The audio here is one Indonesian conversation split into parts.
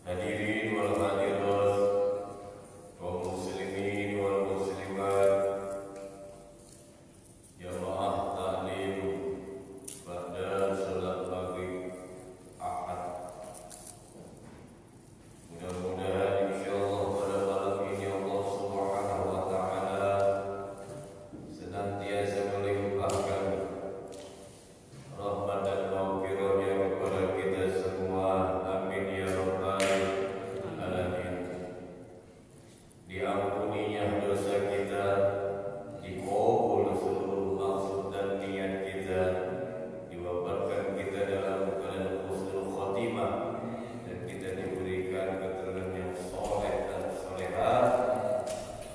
Hadirin wal hadirat, kaum muslimin wal muslimat, jamaah taklim pada salat maghrib Ahad. Mudah-mudahan insyaallah pada malam ini Allah Subhanahu wa taala senantiasa melimpahkan rahmat dan maghfirah-Nya kepada kita semua. Amin ya rabbal alamin. Diampuninya dosa kita, dikabul seluruh maksud dan niat kita, diwafatkan kita dalam keadaan husnul khatimah, dan kita diberikan keturunan yang soleh dan solehah.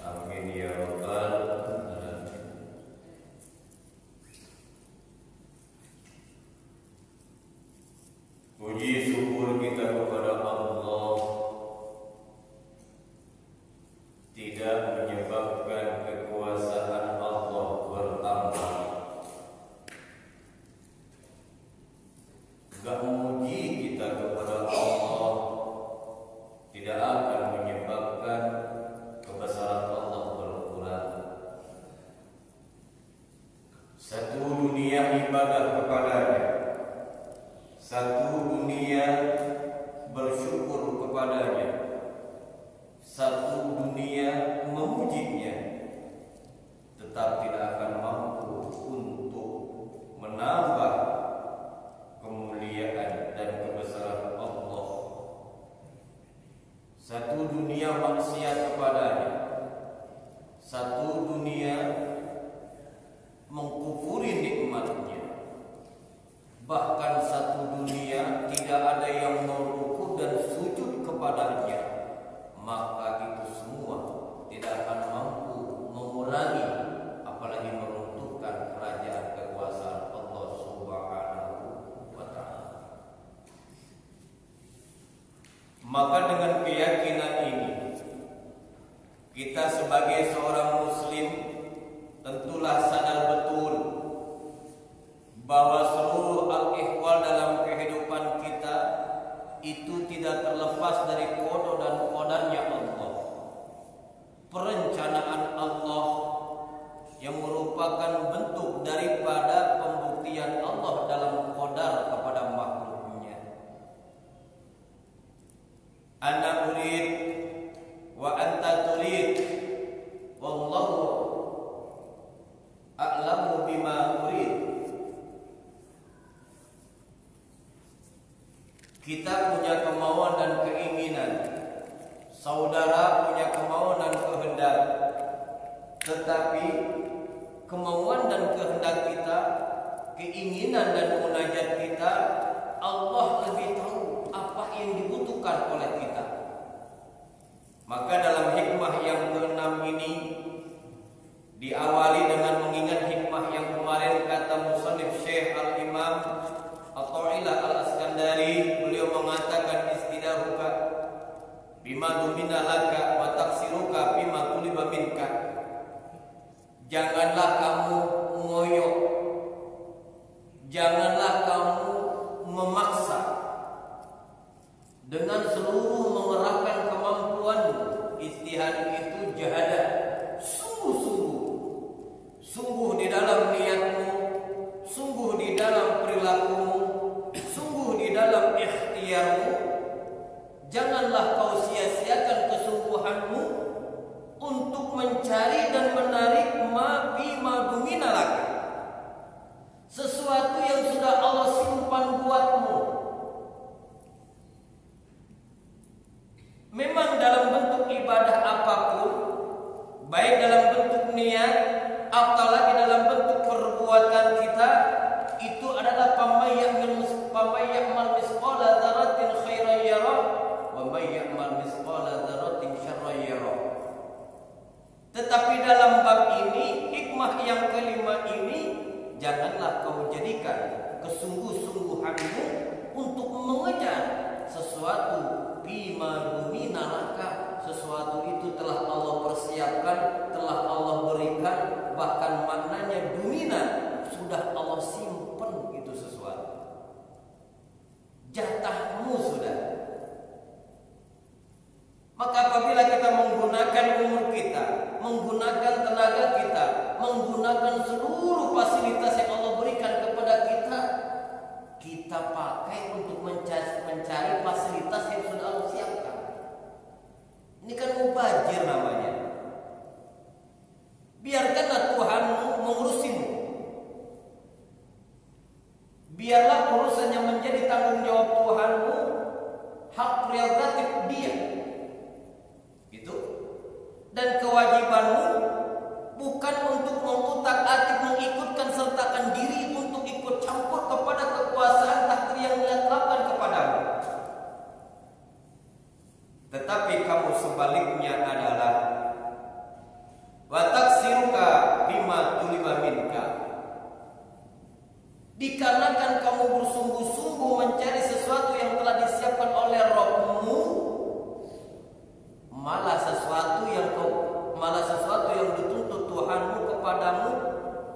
Amin ya rabbal alamin. Puji syukur kita kepada Allah tidak menyebabkan kekuasaan Allah bertambah. Enggak memuji kita kepada Allah tidak akan menyebabkan kebesaran Allah berkurang. Satu dunia ibadah kepada-Nya, satu dunia bersyukur kepada-Nya, satu dunia memuji-Nya, tetap tidak akan mampu untuk menambah kemuliaan dan kebesaran Allah. Satu dunia maksiat kepada-Nya, satu dunia mengkufuri nikmat-Nya, bahkan satu dunia tidak ada yang merukuk dan sujud kepada-Nya, maka itu semua tidak akan mampu mengurangi apalagi meruntuhkan kerajaan kekuasaan Allah Subhanahu wa taala. Maka dengan keyakinan ini, kita sebagai seorang muslim tentulah sadar betul bahwa seluruh al-ihwal dalam kehidupan kita itu tidak terlepas dari qada dan qadarnya Allah. Perencanaan Allah yang merupakan bentuk daripada pembuktian Allah dalam qadar kepada makhluknya. Ana urid wa anta turid, wallahu a'lamu bima urid. Kita punya kemauan dan keinginan, saudara punya kemauan dan kehendak, tetapi kemauan dan kehendak kita, keinginan dan munajat kita, Allah lebih tahu apa yang dibutuhkan oleh kita. Maka dalam hikmah yang ke-6 ini diawali dengan mengingat hikmah yang kemarin kata musannif Syekh Al-Imam Atha'illah Al-Askandari. Beliau mengatakan istidahuka bima dumina laka wa taksiruka bima tuliba minka. Janganlah kamu ngoyo, janganlah kamu memaksa dengan seluruh mengerahkan kemampuanmu. Ijtihad itu jahadah, sungguh di dalam niatmu, sungguh di dalam perilakumu, sungguh di dalam ikhtiarmu. Janganlah kau sia-siakan kesungguhanmu untuk mencari dan menarik ma bima dumina laka, sesuatu yang sudah Allah simpan buatmu. Memang dalam bentuk ibadah apapun, baik dalam bentuk niat apalagi dalam bentuk perbuatan kita, itu adalah pamayya'mal misqala dzarratin khairan yara wa mayya'mal misqala dzarratin syarran yara. Tetapi dalam bab ini, hikmah yang kelima ini, janganlah kau jadikan kesungguh-sungguhanmu untuk mengejar sesuatu bima dumina laka, sesuatu itu telah Allah persiapkan, telah Allah berikan, bahkan maknanya dumina, sudah Allah simpen itu sesuatu. Jatahmu sudah. Marilah kita menggunakan umur kita, menggunakan tenaga kita, menggunakan seluruh fasilitas yang Allah berikan kepada kita. Kita pakai untuk mencari fasilitas yang sudah Allah siapkan. Ini kan mubazir namanya. Biarkanlah Tuhanmu mengurusimu. Biarlah urusannya menjadi tanggung jawab Tuhanmu, hak prerogatif Dia. Gitu. Dan kewajibanmu bukan untuk mengutak-atik, mengikutkan sertakan diri untuk ikut campur kepada kekuasaan takdir yang dilakukan kepadamu. Tetapi kamu sebaliknya adalah wa taksiruka bima tulima minka. Dikarenakan kamu bersungguh-sungguh mencari sesuatu yang telah disiapkan oleh Rabbmu, malah sesuatu yang dituntut Tuhanmu kepadamu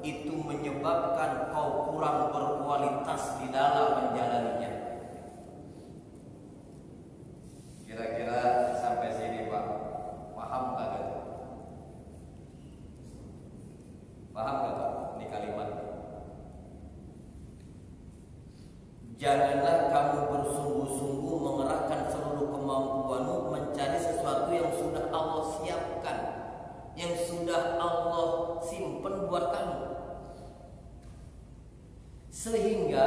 itu menyebabkan kau kurang berkualitas di dalam menjalaninya. Kira-kira sampai sini Pak, paham kagak? Paham kagak ini kalimat? Janganlah kamu bersungguh-sungguh mengerahkan seluruh kemampuanmu mencari sesuatu yang sudah Allah siapkan, yang sudah Allah simpan buat kamu, sehingga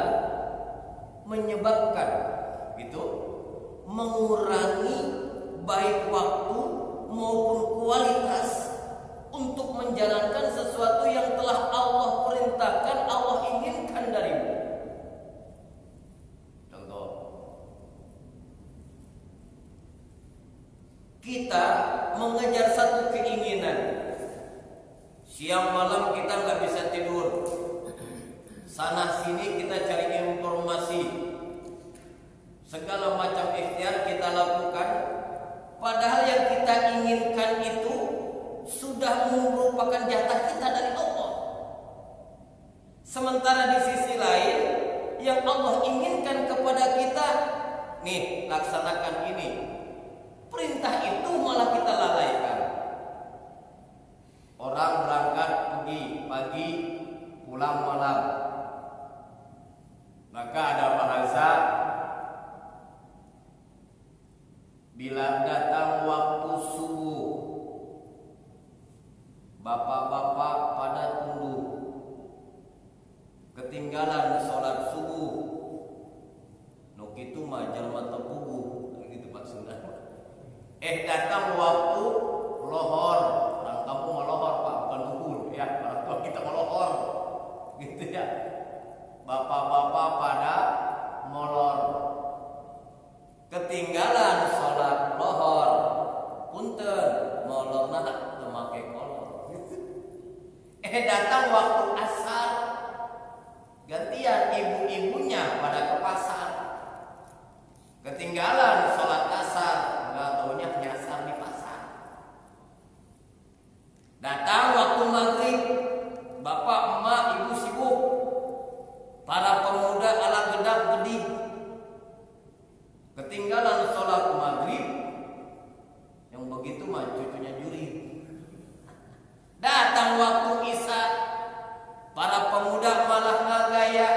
menyebabkan itu mengurangi baik waktu maupun kualitas untuk menjalankan sesuatu yang telah Allah perintahkan, Allah inginkan darimu. Contoh, kita mengejar satu keinginan, siang malam kita nggak bisa tidur, sana sini kita cari informasi, segala macam ikhtiar kita lakukan, padahal yang kita inginkan itu sudah merupakan jatah kita dari Allah. Sementara di sisi lain, yang Allah inginkan kepada kita, nih laksanakan ini, perintah itu malah kita lalaikan. Orang berangkat pergi pagi, pulang malam. Maka ada bahasa, bila datang waktu subuh, bapak-bapak pada tunduk, ketinggalan sholat subuh, nuk itu mah jalma tepugu, gitu maksudnya. Datang waktu lohor, orang kampung mau lohor Pak, bukan duhur ya, orang tua kita mau lohor, gitu ya. Bapak-bapak pada molor, ketinggalan sholat lohor, punten molor nak memakai kolor. Datang waktu asar, gantian ibu-ibunya pada ke pasar, ketinggalan sholat asar, nggak taunya nyasar di pasar. Datang waktu maghrib, bapak, emak, ibu sibuk, para pemuda ala gedak gedik, ketinggalan sholat maghrib, yang begitu mah cucunya juri. Datang waktu isya, para pemuda malah ngagaya,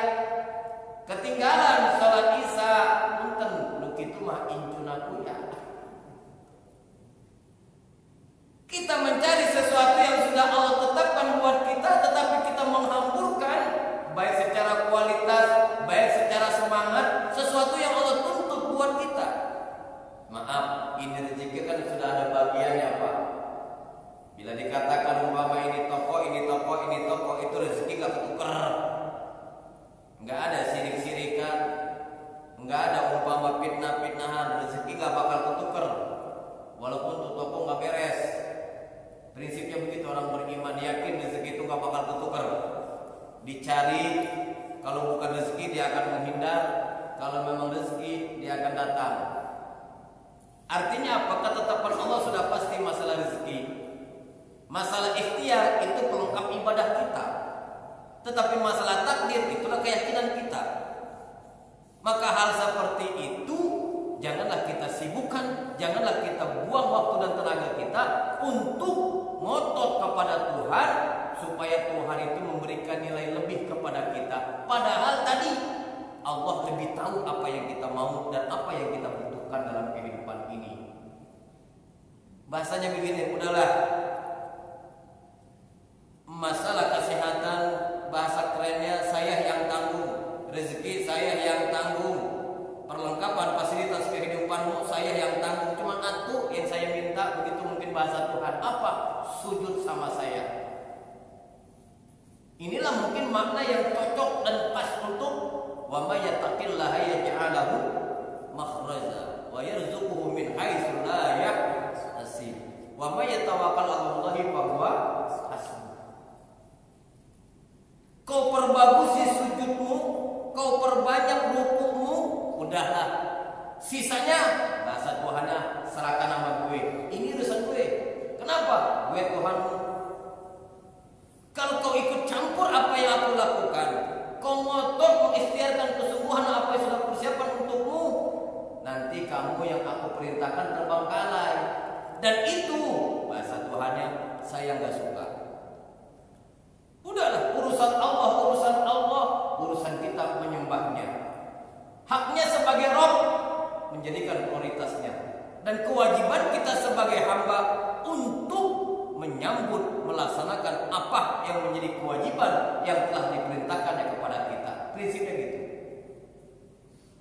ketinggalan sholat isya, punten lu kitu mah incunaku ya. Kita mencari sesuatu yang sudah Allah tetapkan buat kita, tetapi kita menghamburkan baik secara kualitas, baik secara semangat, sesuatu yang Allah tuntut buat kita. Maaf, ini rezeki kan sudah ada bagiannya Pak. Bila dikatakan umpama ini toko, ini toko, ini toko, itu rezeki gak ketuker. Nggak ada sirik-sirikan, nggak ada umpama fitnah-fitnahan, rezeki gak bakal ketuker. Walaupun tuh toko nggak beres. Prinsipnya begitu, orang beriman yakin rezeki itu gak bakal ketuker. Dicari, kalau bukan rezeki dia akan menghindar, kalau memang rezeki dia akan datang. Artinya apa? Ketetapan Allah sudah pasti masalah rezeki. Masalah ikhtiar itu pelengkap ibadah kita, tetapi masalah takdir itulah keyakinan kita. Maka hal seperti itu janganlah kita sibukkan, janganlah kita buang waktu dan tenaga kita untuk ngotot kepada Tuhan supaya Tuhan itu memberikan nilai lebih kepada kita. Padahal tadi Allah lebih tahu apa yang kita mau dan apa yang kita butuhkan dalam kehidupan ini. Bahasanya begini, udahlah, masalah kesehatan bahasa kerennya saya yang tanggung, rezeki saya yang tanggung, perlengkapan fasilitas kehidupanmu saya yang tanggung, cuma atuh yang saya minta, begitu mungkin bahasa Tuhan apa? Sujud sama saya. Inilah mungkin makna yang cocok dan pas untuk wa may yattaqillaha yaj'al lahu makhraja wa yarzuquhu min haitsu la yahtasib wa may yatawakkal 'alallahi fa huwa hasbuh. Kau perbagusi sujudmu, kau perbanyak rukukmu, udahlah. Sisanya bahasa Tuhannya serahkan sama gue. Ini urusan gue. Kenapa? Gue Tuhanmu. Kalau kau ikut campur apa yang aku lakukan, kau ngotot mengikhtiarkan kesungguhan apa yang sudah persiapan untukmu, nanti kamu yang aku perintahkan terbengkalai. Dan itu bahasa Tuhannya saya nggak suka. Udahlah, urusan Allah, urusan kita menyembahnya. Haknya sebagai Rabb menjadikan prioritasnya, dan kewajiban kita sebagai hamba untuk menyambut, melaksanakan apa yang menjadi kewajiban yang telah diperintahkannya kepada kita. Prinsipnya gitu.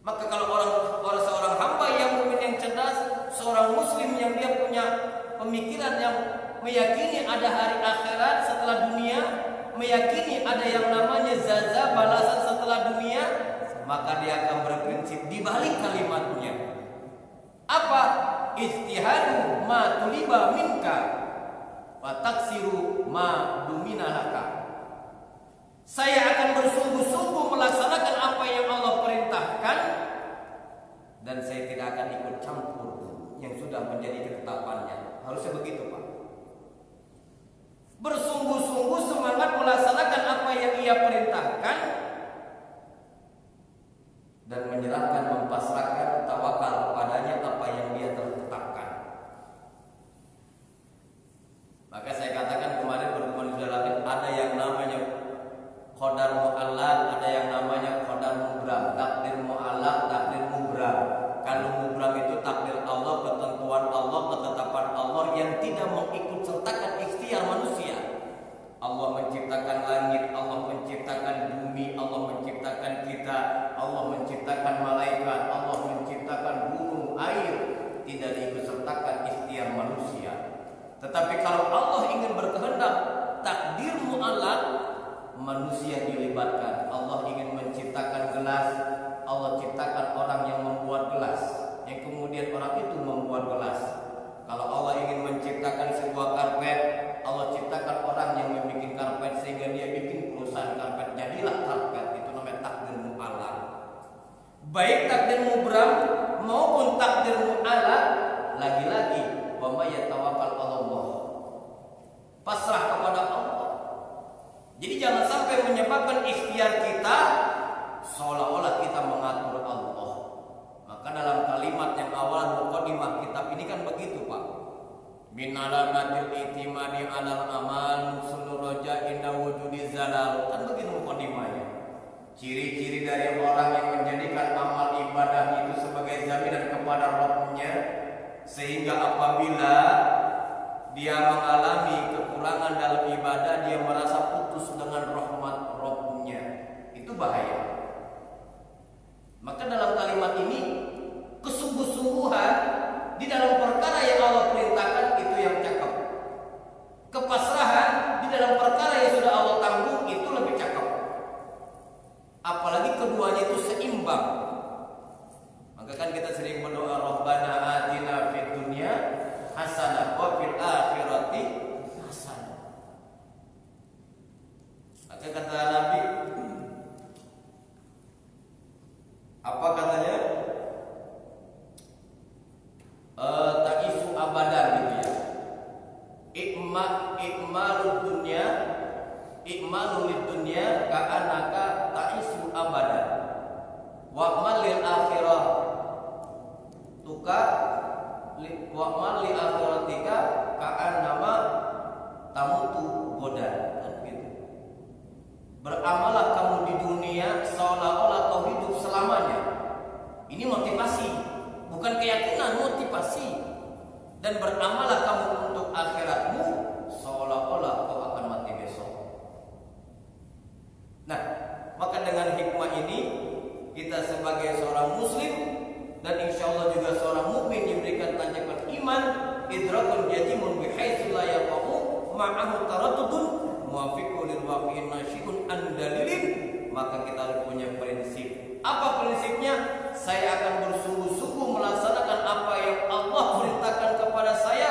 Maka kalau orang seorang hamba yang mukmin yang cerdas, seorang muslim yang dia punya pemikiran yang meyakini ada hari akhirat setelah dunia, meyakini ada yang namanya jaza, balasan setelah dunia, maka dia akan berprinsip di balik kalimatnya. Apa? Ijtihadu ma tuliba minka wa taksiru ma dumina laka. Saya akan bersungguh-sungguh melaksanakan apa yang Allah perintahkan, dan saya tidak akan ikut campur yang sudah menjadi ketetapannya. Harusnya begitu, Pak. Bersungguh-sungguh semangat melaksanakan apa yang ia perintahkan dan menyerahkan, mempasrahkan, tawakal padanya apa yang dia tetapkan. Maka saya katakan kemarin pertemuan sudah lalu, ada yang namanya qadar mu'allaq, ada yang namanya qadar mubram. Takdir mu'allaq, takdir mubram. Kalau mubram itu takdir Allah, ketentuan Allah, ketetapan Allah yang tidak mengikut sertakan ikhtiar manusia. Allah menciptakan langit, Allah menciptakan bumi, Allah menciptakan kita, Allah menciptakan malaikat, Allah menciptakan gunung, air, tidak diikut sertakan ikhtiar manusia. Tetapi kalau Allah ingin berkehendak, takdir mu'allaq, manusia dilibatkan. Allah ingin menciptakan gelas, Allah ciptakan orang yang membuat gelas, yang kemudian orang itu membuat gelas. Kalau Allah ingin menciptakan sebuah karpet, Allah ciptakan orang yang membuat karpet sehingga dia bikin perusahaan karpet, jadilah karpet. Itu namanya takdir mu'allaq. Baik takdir mubram maupun takdir mu'allaq, lagi-lagi wa may yatawakkal 'alallah, pasrah kepada Allah. Jadi jangan sampai menyebabkan ikhtiar kita seolah-olah kita mengatur Allah. Maka dalam kalimat yang awal mukadimah kitab ini kan begitu, Pak. Min alamatil itimadi alal amal husnul raja inda wujudi zalal. Kan begitu mukadimahnya. Ciri-ciri dari orang yang menjadikan amal ibadah itu sebagai jaminan kepada Rabb-nya, sehingga apabila dia mengalami kekurangan dalam ibadah, dia merasa putus dengan rahmat Rabb-nya. Itu bahaya. Maka dalam kalimat ini, kesungguh-sungguhan di dalam perkara yang Allah perintahkan itu yang cakep. Kepasrahan di dalam perkara yang sudah Allah tanggung itu lebih cakep. Apalagi keduanya itu seimbang. Maka kan kita sering berdoa, Rabbana atina fid dunya hasanah wa fil akhirati hasanah. Maka kata Nabi, apa katanya? Ta'isu abadan gitu ya. Ikmalud dunya, ikmalul dunya ka'annaka ta'isu abadan. Wa malil akhirah wa'mal li akhiratika ka'annama tamutu godan, kan gitu. Beramalah kamu di dunia seolah-olah kau hidup selamanya. Ini motivasi, bukan keyakinan, motivasi. Dan beramalah kamu untuk akhiratmu seolah-olah kau akan mati besok. Nah, maka dengan hikmah ini kita sebagai seorang muslim dan insya Allah juga seorang mukmin diberikan tanjakan iman, idrakun yajimun bihaitsu la yaqau ma'ahu taraddudun muwafiqun lil waqi'in nasyi'un an dalilin. Maka kita harus punya prinsip. Apa prinsipnya? Saya akan bersungguh-sungguh melaksanakan apa yang Allah perintahkan kepada saya,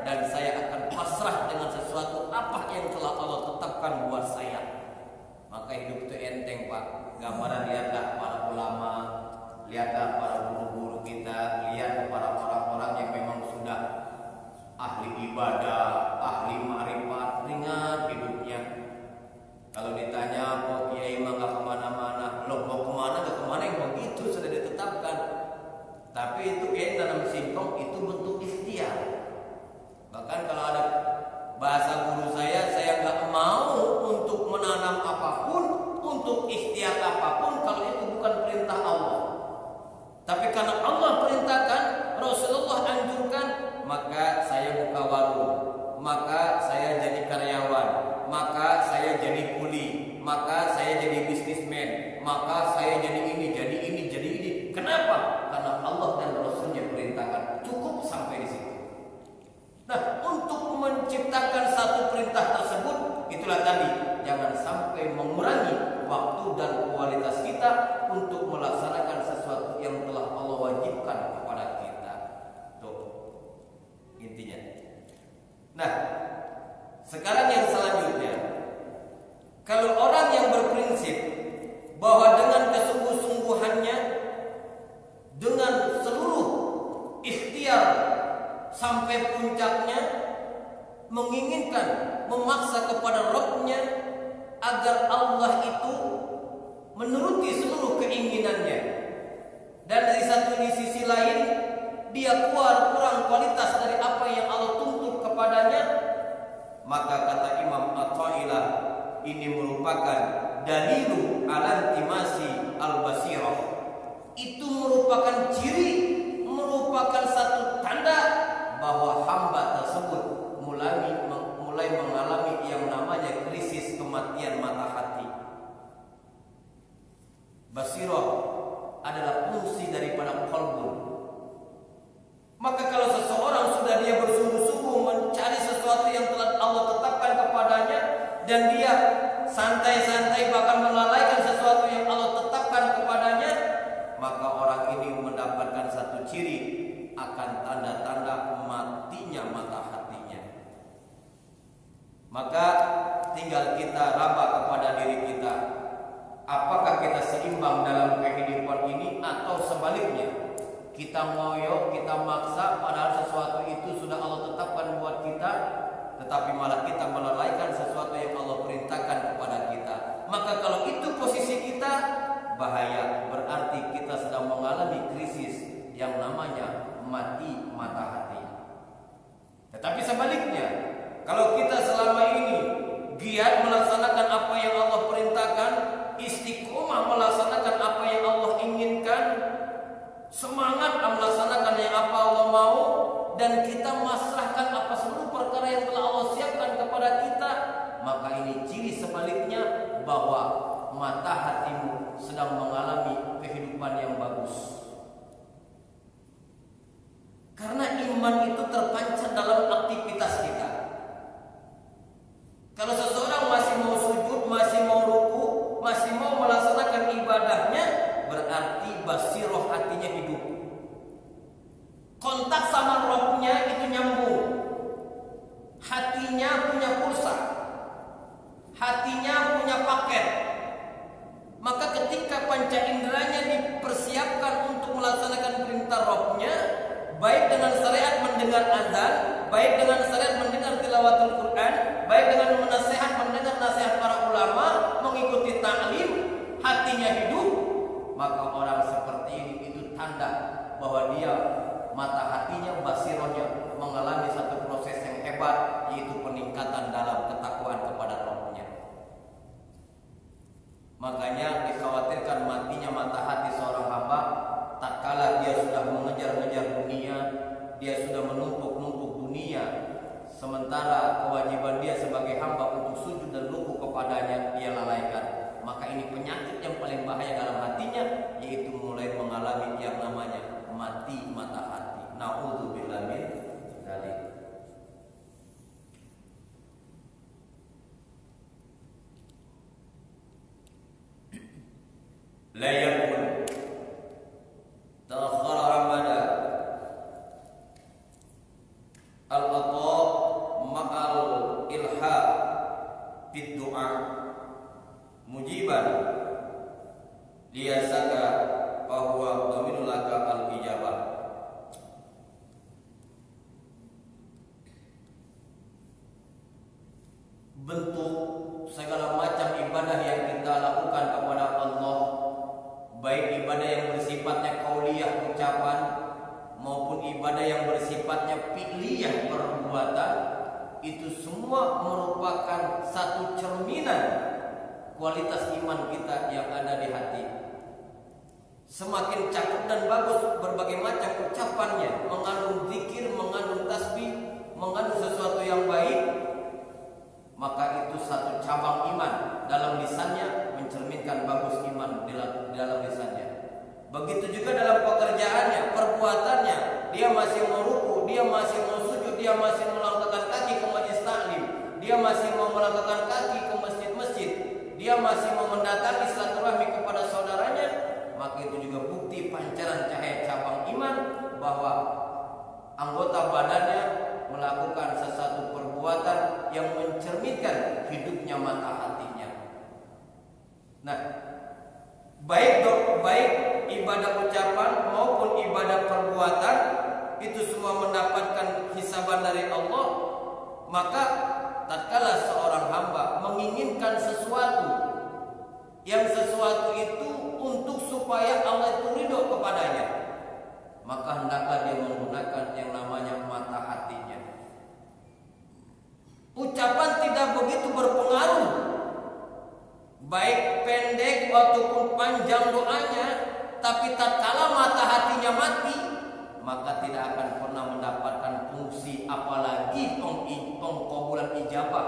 dan saya akan pasrah dengan sesuatu apa yang telah Allah tetapkan buat saya. Maka hidup itu enteng, Pak. Gambaran, lihatlah para ulama, lihatlah para guru-guru kita, lihat kepada orang-orang yang memang sudah ahli ibadah, ahli ma'rifat, ringan hidupnya. Kalau ditanya, kok kiai mah gak kemana-mana, loh mau kemana gak kemana, yang begitu sudah ditetapkan. Tapi itu kayak dalam singkong itu bentuk ikhtiar. Bahkan kalau ada bahasa guru saya gak mau untuk menanam apapun, untuk ikhtiar apapun kalau itu bukan perintah Allah. Tapi karena Allah perintahkan, Rasulullah anjurkan, maka saya buka warung, maka saya jadi karyawan, maka saya jadi kuli, maka saya jadi bisnismen, maka saya jadi ini, jadi ini, jadi ini. Kenapa? Karena Allah dan Rasulnya perintahkan. Cukup sampai di situ. Nah, untuk menciptakan satu perintah tersebut, itulah tadi, jangan sampai mengurangi waktu dan kualitas kita untuk melaksanakan sesuatu yang telah Allah wajibkan kepada kita. Tuh, intinya. Nah, sekarang yang selanjutnya, kalau orang yang berprinsip bahwa dengan kesungguh-sungguhannya, dengan seluruh ikhtiar sampai puncaknya, menginginkan, memaksa kepada Rabb-Nya agar Allah itu menuruti seluruh keinginannya, dan dari satu sisi lain dia kurang kualitas dari apa yang Allah tuntut kepadanya, maka kata Imam At-Ta'ilah, ini merupakan dalilu ala intimasi al-basirah. Itu merupakan ciri, merupakan satu tanda bahwa hamba tersebut mulai mengalami yang namanya krisis kematian mata hati. Basirah adalah fungsi daripada qalbun. Maka kalau seseorang sudah dia bersungguh-sungguh mencari sesuatu yang telah Allah tetapkan kepadanya, dan dia santai-santai bahkan melalaikan sesuatu yang Allah tetapkan kepadanya, maka orang ini mendapatkan satu ciri akan tanda-tanda matinya mata hatinya. Maka tinggal kita raba kepada diri kita, apakah kita seimbang dalam kehidupan ini, atau sebaliknya kita ngoyo, kita maksa, padahal sesuatu itu sudah Allah tetapkan buat kita, tetapi malah kita melalaikan sesuatu yang Allah perintahkan kepada kita. Maka kalau itu posisi kita, bahaya, berarti kita sedang mengalami krisis yang namanya mati mata hati. Tetapi sebaliknya, kalau kita selama ini giat melaksanakan apa yang Allah perintahkan, istiqomah melaksanakan apa yang Allah inginkan, semangat melaksanakan yang apa Allah mau, dan kita masrahkan apa seluruh perkara yang telah Allah siapkan kepada kita, maka ini ciri sebaliknya bahwa mata hatimu sedang mengalami kehidupan yang bagus. Karena iman itu terpancar dalam aktivitas kita. Kalau seseorang masih mau sujud, masih mau ruku, masih mau melaksanakan ibadahnya, berarti basirah hatinya hidup. Kontak sama Rabb-Nya itu nyambung. Hatinya punya pulsa, hatinya punya paket. Maka ketika panca inderanya dipersiapkan untuk melaksanakan perintah Rabb-Nya, baik dengan syariat mendengar azan, baik dengan syariat mendengar tilawatul Quran, baik dengan mendengar nasihat para ulama, mengikuti ta'lim, hatinya hidup, maka orang seperti ini itu tanda bahwa dia mata hatinya, basirohnya mengalami satu proses yang hebat, yaitu peningkatan dalam ketakwaan kepada Rabb-Nya. Makanya dikhawatirkan matinya mata hati seorang hamba tatkala dia sudah mengejar-ngejar dunia, dia sudah menumpuk-numpuk dunia, sementara kewajiban dia sebagai hamba untuk sujud dan ruku kepadanya dia lalaikan. Maka ini penyakit yang paling bahaya dalam hatinya, yaitu mulai mengalami yang namanya mati mata hati. Na'udzubillah min dzalik. La yakun ta'akhkhara amada al-ata ma'al ilha fid du'a mujiban liyasaka bahwa dhaminul laka al-ijabah. Bentuk segala macam ibadah yang kita lakukan kepada Allah, baik ibadah yang bersifatnya qauliyah ucapan maupun ibadah yang bersifatnya fi'liyah perbuatan, itu semua merupakan satu cerminan kualitas iman kita yang ada di hati. Semakin cakep dan bagus berbagai macam ucapannya, mengandung zikir, mengandung tasbih, mengandung sesuatu yang baik, maka itu satu cabang iman. Dalam lisannya mencerminkan bagus iman di dalam lisannya. Begitu juga dalam pekerjaannya, perbuatannya, dia masih mau ruku, dia masih mau sujud, dia masih melangkahkan kaki ke majelis taklim, dia masih mau melangkahkan kaki ke masjid-masjid, dia masih mau mendatangi silaturahmi kepada saudaranya, maka itu juga bukti pancaran cahaya cabang iman bahwa anggota badannya melakukan sesuatu perbuatan yang mencerminkan hidupnya mata hatinya. Nah, baik ibadah ucapan maupun ibadah perbuatan itu semua mendapatkan hisaban dari Allah. Maka tatkala seorang hamba menginginkan sesuatu, yang sesuatu itu untuk supaya Allah itu ridho kepadanya, maka hendaklah dia menggunakan yang namanya mata hatinya. Ucapan tidak begitu berpengaruh, baik pendek ataupun panjang doanya, tapi tatkala mata hatinya mati, maka tidak akan pernah mendapatkan fungsi apalagi pengkabulan ijabah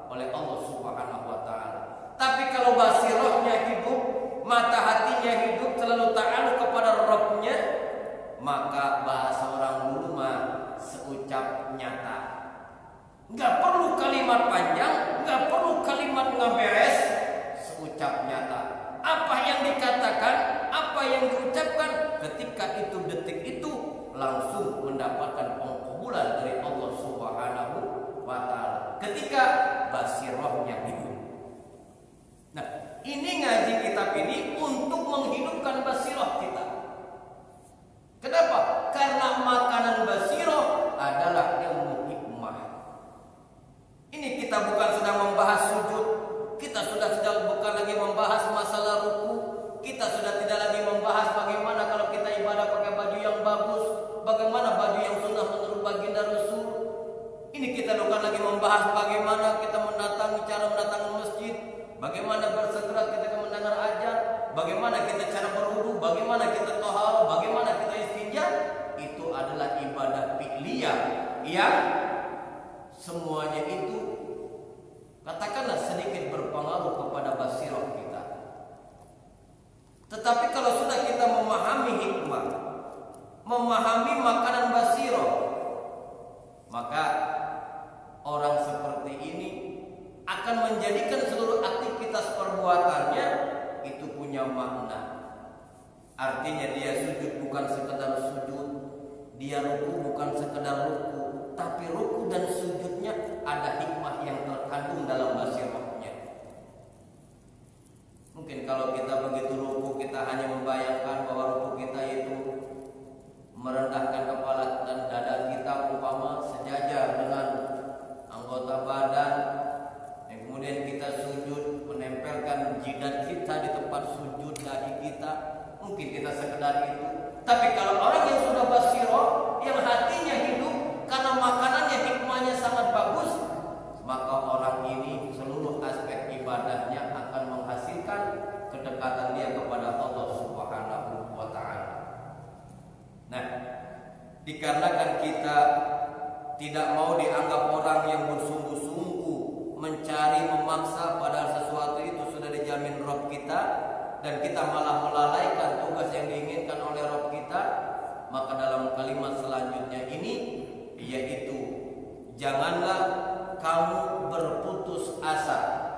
oleh Allah Subhanahu wa taala. Tapi kalau basirahnya hidup, mata hatinya hidup, selalu ta'alluq kepada Rabb-Nya, maka bahasa orang dulu mah seucap nyata. Enggak perlu kalimat panjang, enggak perlu kalimat ngeberes, seucap nyata. Apa yang dikatakan, apa yang diucapkan, ketika itu detik itu langsung mendapatkan pengkabulan dari Allah Subhanahu wa taala. Ketika basirahnya hidup. Nah, ini ngaji kitab ini untuk menghidupkan basirah kita. Kenapa? Karena makanan basirah adalah ilmu hikmah. Ini kita bukan sedang membahas sujud, kita sudah bukan lagi membahas masalah ruku, kita sudah tidak lagi membahas bagaimana kalau kita ibadah pakai baju yang bagus, bagaimana baju yang sunnah menurut baginda Rasul. Ini kita bukan lagi membahas bagaimana kita cara mendatangi masjid, bagaimana bersegera ketika mendengar azan, bagaimana kita cara berwudu, bagaimana kita taharah, bagaimana kita istinja. Itu adalah ibadah fi'liyah yang semuanya itu katakanlah sedikit berpengaruh kepada basirah kita. Tetapi kalau sudah kita memahami hikmah, memahami makanan basirah, maka orang seperti ini akan menjadikan seluruh aktivitas perbuatannya itu punya makna. Artinya dia sujud bukan sekedar sujud, dia ruku bukan sekedar ruku, tapi ruku dan sujudnya ada hikmah yang terkandung dalam basirahnya. Mungkin kalau kita begitu ruku, kita hanya membayangkan bahwa ruku kita itu merendahkan kepala dan dada kita umpama sejajar dengan anggota badan, dan kemudian kita sujud menempelkan jidat kita di tempat sujud dahi kita. Mungkin kita sekedar itu. Tapi kalau orang yang sudah basirah, kedekatan dia kepada Allah Subhanahu wa taala. Nah, dikarenakan kita tidak mau dianggap orang yang bersungguh-sungguh mencari, memaksa, padahal sesuatu itu sudah dijamin Rabb kita, dan kita malah melalaikan tugas yang diinginkan oleh Rabb kita, maka dalam kalimat selanjutnya ini yaitu janganlah kamu berputus asa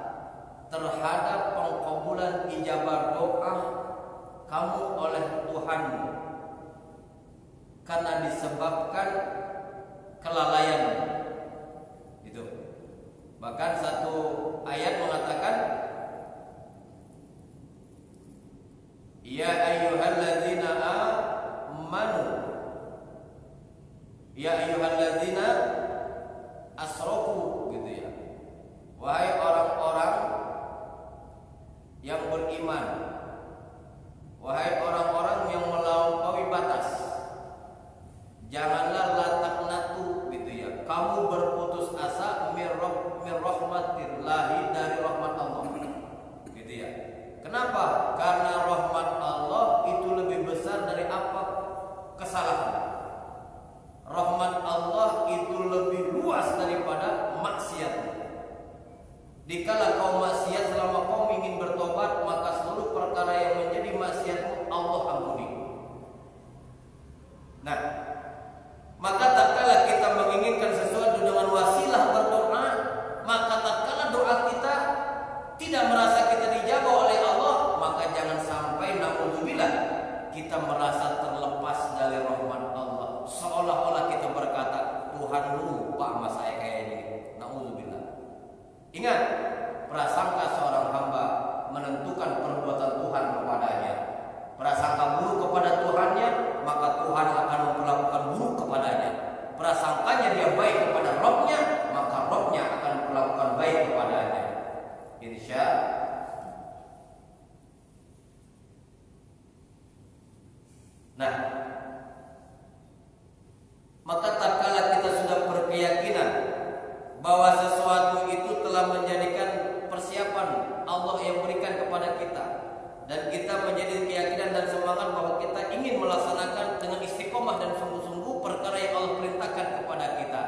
terhadap pengkabulan ijabah doa kamu oleh Tuhanmu karena disebabkan kelalaian. Itu. Bahkan satu ayat mengatakan, ya ayyuhalladzina amanu, ya ayyuhalladzina asrafu, gitu ya. Wahai orang-orang yang beriman, wahai orang-orang yang melampaui batas, janganlah lataknatu, gitu ya, kamu berputus asa mir rahmatillahi, dari rahmat Allah, gitu ya. Kenapa? Karena rahmat Allah itu lebih besar dari apa kesalahan. Rahmat Allah itu lebih luas daripada maksiat. Dikala kau maksiat, selama kau ingin bertobat, maka seluruh perkara yang menjadi maksiatmu Allah ampuni. Nah, maka tatkala kita menginginkan sesuatu dengan wasilah berdoa, maka tatkala doa kita tidak merasa kita dijabah oleh Allah, maka jangan sampai naudzubillah kita merasa terlepas dari rahmat Allah, seolah-olah kita berkata Tuhan lupa sama saya kayak ini. Naudzubillah. Ingat, prasangka seorang hamba menentukan perbuatan Tuhan kepadanya. Prasangka buruk kepada Tuhannya, maka Tuhan akan memperlakukan buruk kepadanya. Prasangkanya dia baik kepada Rabb-nya, maka Rabb-nya akan memperlakukan baik kepadanya. Insya. Nah, maka tatkala kita sudah berkeyakinan bahwa sesuatu itu telah menjadikan persiapan Allah yang berikan kepada kita, dan kita menjadi keyakinan dan semangat bahwa kita ingin melaksanakan dengan istiqomah dan sungguh-sungguh perkara yang Allah perintahkan kepada kita,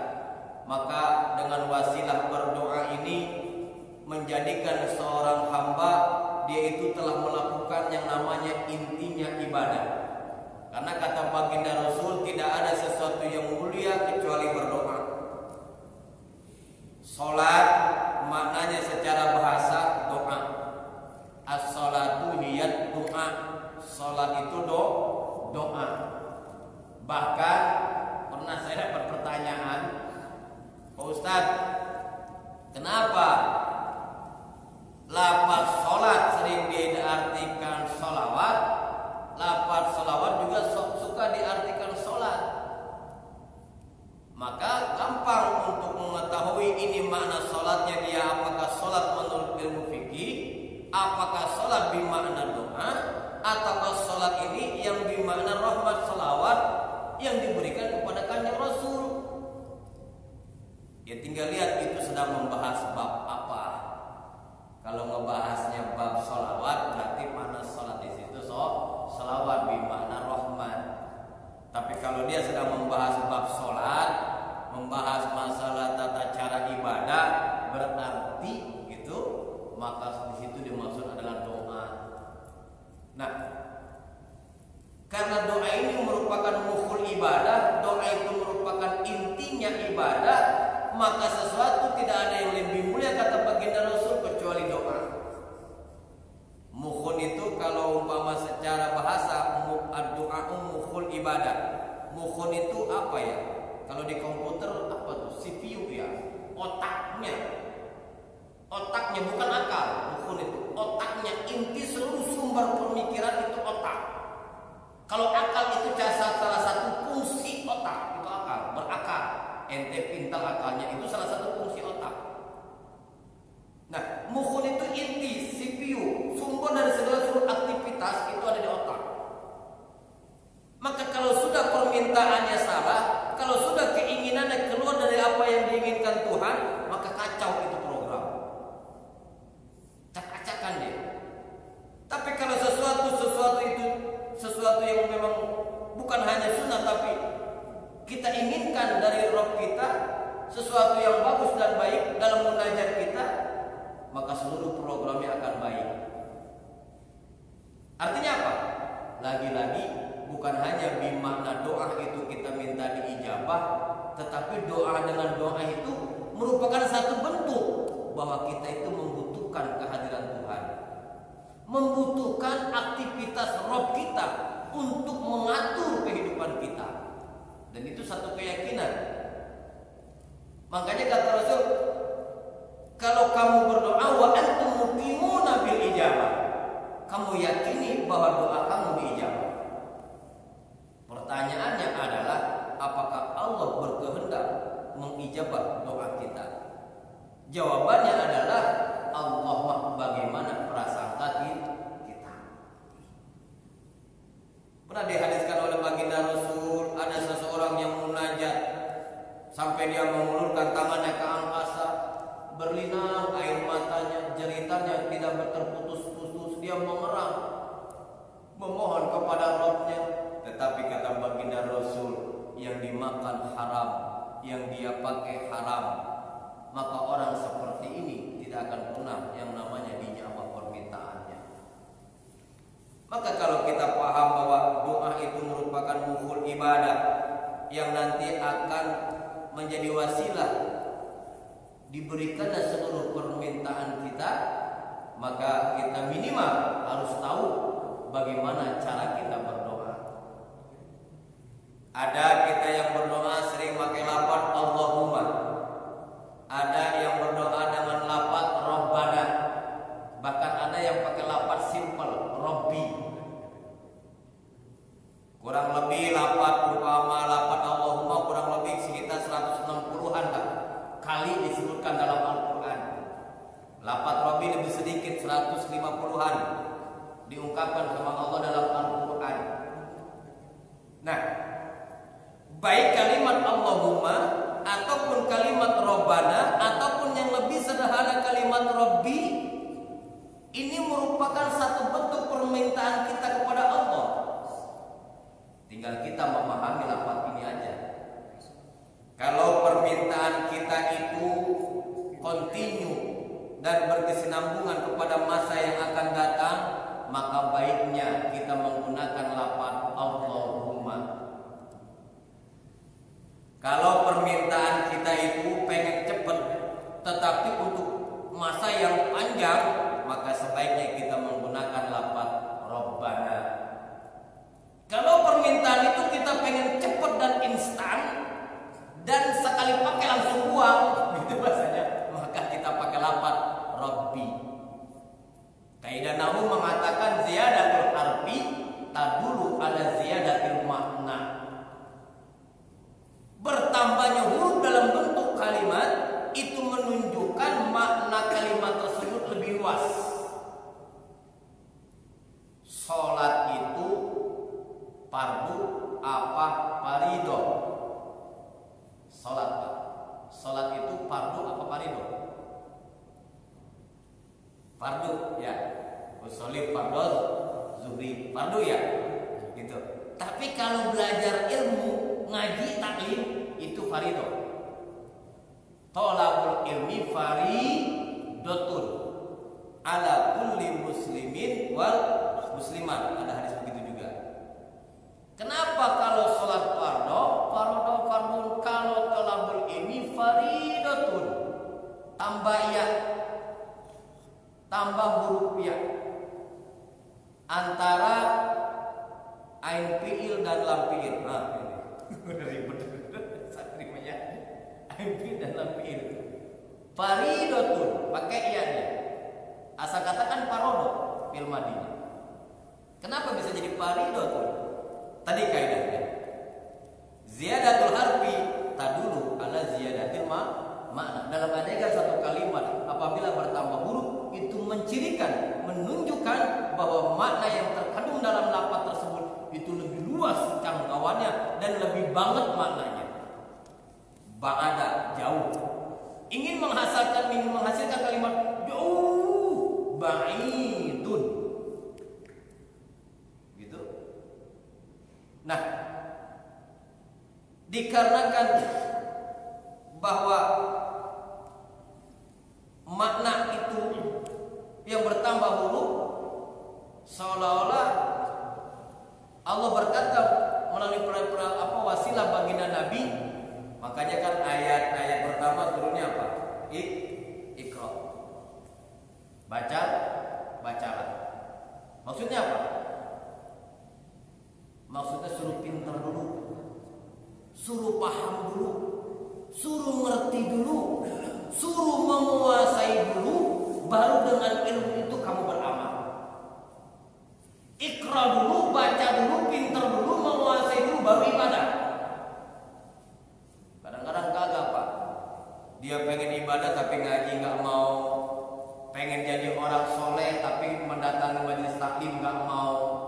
maka dengan wasilah berdoa ini menjadikan seorang hamba dia itu telah melakukan yang namanya intinya ibadah. Karena kata baginda Rasul, tidak ada sesuatu yang mulia kecuali berdoa. Salat maknanya secara bahasa doa. As-salatu hiyat doa. Salat itu doa. Bahkan pernah saya dapat pertanyaan, Pak Ustadz, kenapa lafaz salat sering diartikan sholawat, lafaz sholawat juga suka diartikan salat? Maka gampang untuk mengetahui ini makna salatnya dia, apakah salat menurut ilmu fikih, apakah salat bermakna doa, ataukah salat ini yang bermakna rahmat salawat yang diberikan kepada Kanjeng Rasul. Ya tinggal lihat itu sedang membahas bab apa. Kalau ngebahasnya bab salawat, berarti makna salat di situ salawat bermakna rahmat. Tapi kalau dia sedang membahas bab salat, membahas masalah tata cara ibadah, berarti gitu, maka di situ dimaksud adalah doa. Nah, karena doa ini merupakan mukhul ibadah, doa itu merupakan intinya ibadah, maka sesuatu tidak ada yang lebih mulia kata baginda Rasul kecuali doa. Mukhul itu kalau umpama secara bahasa doa mukhul ibadah. Mukhul itu apa ya? Kalau di komputer apa tuh? CPU ya, otaknya. Otaknya bukan akal. Mukhul itu otaknya, inti seluruh sumber pemikiran itu otak. Kalau akal itu salah satu fungsi otak, itu akal, berakal. Ente pintar akalnya, itu salah satu fungsi otak. Nah, mukhul itu inti, CPU, sumber dari segala seluruh aktivitas itu ada di otak. Maka kalau sudah permintaannya salah, kalau sudah keinginannya keluar dari apa yang diinginkan Tuhan, maka kacau itu program. Cak-cakan dia. Tapi kalau sesuatu yang memang bukan hanya sunnah, tapi kita inginkan dari Rabb kita sesuatu yang bagus dan baik dalam munajat kita, maka seluruh programnya akan baik. Artinya apa? Lagi-lagi bukan hanya bimakna doa itu kita minta diijabah, tetapi doa dengan doa itu merupakan satu bentuk bahwa kita itu membutuhkan kehadiran Tuhan, membutuhkan aktivitas Rabb kita untuk mengatur kehidupan kita. Dan itu satu keyakinan. Makanya kata Rasul, kalau kamu berdoa wa antum muqimuna bil ijabah, kamu yakini bahwa doa kamu diijabah. Pertanyaannya adalah, apakah Allah berkehendak mengijabah doa kita? Jawabannya adalah, Allah bagaimana prasangka kita. Pernah dihadiskan oleh baginda Rasul, ada seseorang yang munajat sampai dia mengulurkan tangannya ke angkasa, berlinang air matanya, jeritannya tidak terputus-putus, dia mengerang, memohon kepada Rabb-nya. Tetapi kata baginda Rasul, yang dimakan haram, yang dia pakai haram, maka orang seperti ini tidak akan pernah yang namanya dijawab permintaannya. Maka kalau kita paham bahwa doa itu merupakan mukhul ibadah yang nanti akan menjadi wasilah diberikannya seluruh permintaan kita, maka kita minimal harus tahu bagaimana cara kita berdoa. Ada kita yang berdoa sering pakai lafaz Allahumma, ada yang berdoa dengan lafaz Rabbana, bahkan ada yang pakai lafaz simple Rabbi. Kurang lebih lafaz umpama lafaz Allahumma kurang lebih sekitar 160-an kali disebutkan dalam Al-Quran. Lafaz Rabbi lebih sedikit, 150-an diungkapkan sama Allah dalam Al-Quran. Nah, baik kalimat Allahumma ataupun kalimat Rabbana ataupun yang lebih sederhana kalimat Rabbi, ini merupakan satu bentuk permintaan kita kepada Allah. Tinggal kita memahami lafaz ini aja. Kalau permintaan kita itu continue dan berkesinambungan kepada masa yang akan datang, maka baiknya kita menggunakan lafaz Allahumma. Kalau permintaan kita itu pengen cepat tetapi untuk masa yang panjang, maka sebaiknya kita menggunakan lafaz Rabbana. Kalau permintaan itu kita pengen cepat dan instan dan sekali pakai langsung uang, gitu bahasanya, maka kita pakai lafaz Rabbi. Kaidah nahwu mengatakan ziyadatul harfi tadulu ala ziyadatil makna. Bertambahnya huruf dalam bentuk kalimat itu menunjukkan makna kalimat tersebut lebih luas. Salat itu fardu apa farido? Salat, Pak. Salat itu fardu apa farido? Fardu, ya. Usholi fardu zuhri, fardu ya. Gitu. Tapi kalau belajar ilmu, ngaji taklim itu farido. Thalabul ilmi faridotun ala kulli muslimin wal muslimat. Ada hadis begitu juga. Kenapa kalau sholat fardun, kalau thalabul ilmi faridotun, tambah ya, tambah huruf ya antara ain fiil dan lam fiil. Nah, ini ribet. Satrimanya ain fiil dan lam fiil. Faridotun pakai ianya. Asal katakan parodo fil madinah. Kenapa bisa jadi faridotun? Tadi kaidahnya. Ziyadatul harfi tadulu ala ziyadatil makna. Dalam adegan satu kalimat apabila bertambah huruf itu mencirikan, menunjukkan bahwa makna yang terkandung dalam lafaz tersebut itu lebih luas jangkauannya dan lebih banget maknanya. Ba'ada jauh. Ingin menghasilkan kalimat jauh, ba'idun. Dikarenakan bahwa makna itu yang bertambah huruf, seolah-olah Allah berkata melalui wasilah baginda Nabi. Makanya kan ayat-ayat pertama turunnya apa? Iqra. Bacalah. Maksudnya apa? Maksudnya suruh pintar dulu, suruh paham dulu, suruh ngerti dulu, suruh menguasai dulu, baru dengan ilmu itu kamu beramal. Iqra dulu, baca dulu, pintar dulu, menguasai dulu, baru ibadah. Kadang-kadang kagak Pak. Dia pengen ibadah tapi ngaji nggak mau, pengen jadi orang soleh tapi mendatangi majelis taklim nggak mau.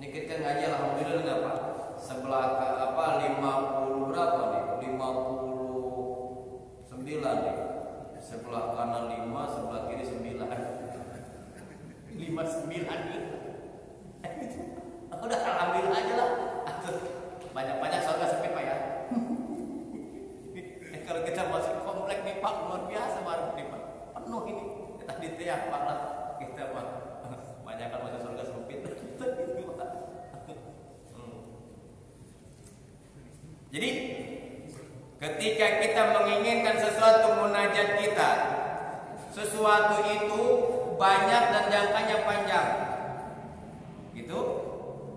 Ini kita ngaji alhamdulillah nggak Pak? Sebelah 50 berapa nih? 59 nih. Sebelah kanan 5, sebelah kiri 9. 59 nih. Udah alhamdulillah aja lah. Banyak-banyak surga sempit Pak ya. Kalau kita masuk komplek nih Pak, luar biasa baru nih Pak. Penuh ini. Kita ditiak Pak lah. Kita Pak. Banyak kan masuk surga sempit. Jadi ketika kita menginginkan sesuatu munajat kita, sesuatu itu banyak dan jangkanya panjang, gitu,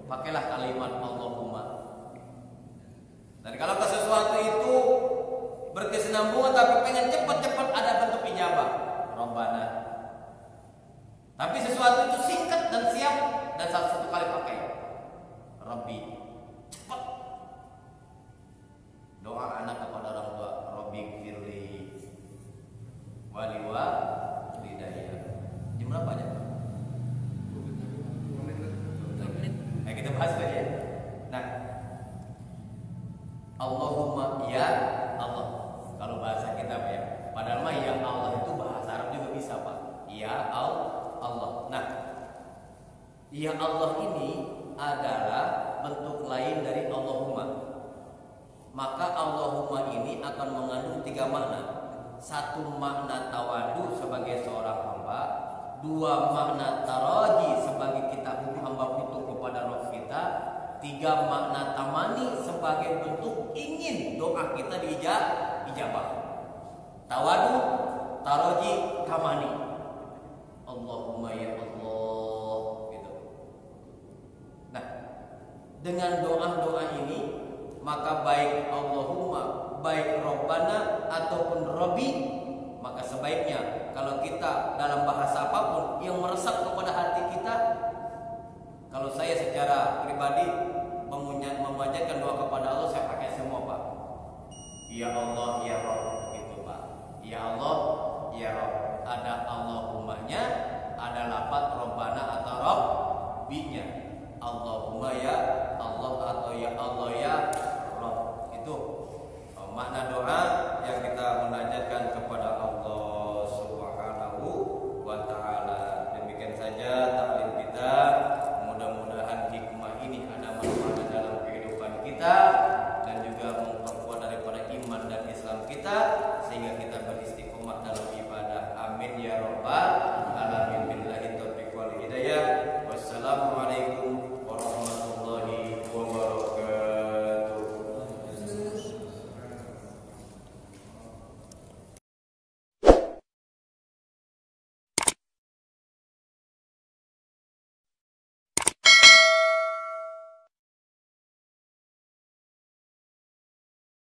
pakailah kalimat Allahumma. Dan kalau ke sesuatu itu berkesinambungan tapi pengen cepat-cepat ada bentuk ijabah, Rabbana. Tapi sesuatu itu singkat dan siap dan satu kali pakai, Rabbi. Cepat. Doa anak kepada orang tua, Rabbi firli waliwa lidaya. Jam berapa aja? 2 menit. Kita bahas aja ya. Nah, Allahumma ya Allah. Kalau bahasa kita ya, padahal mah ya Allah itu bahasa Arab juga bisa Pak. Ya Allah. Nah, ya Allah ini adalah bentuk lain dari Allahumma. Maka Allahumma ini akan mengandung 3 makna. 1 makna tawadu sebagai seorang hamba, 2 makna taraji sebagai kita hamba butuh kepada Rabb kita, 3 makna tamani sebagai bentuk ingin doa kita diijabah. Tawadu, taraji, tamani. Allahumma ya Allah gitu. Nah, dengan doa-doa ini maka baik Allahumma, baik Rabbana ataupun Rabbi, maka sebaiknya kalau kita dalam bahasa apapun yang meresap kepada hati kita, kalau saya secara pribadi memanjatkan doa kepada Allah, saya pakai semua Pak. Ya Allah, ya Rabb gitu Pak. Ya Allah, ya Rabb. Ada Allahummanya, ada lafaz Rabbana atau Rabbinya.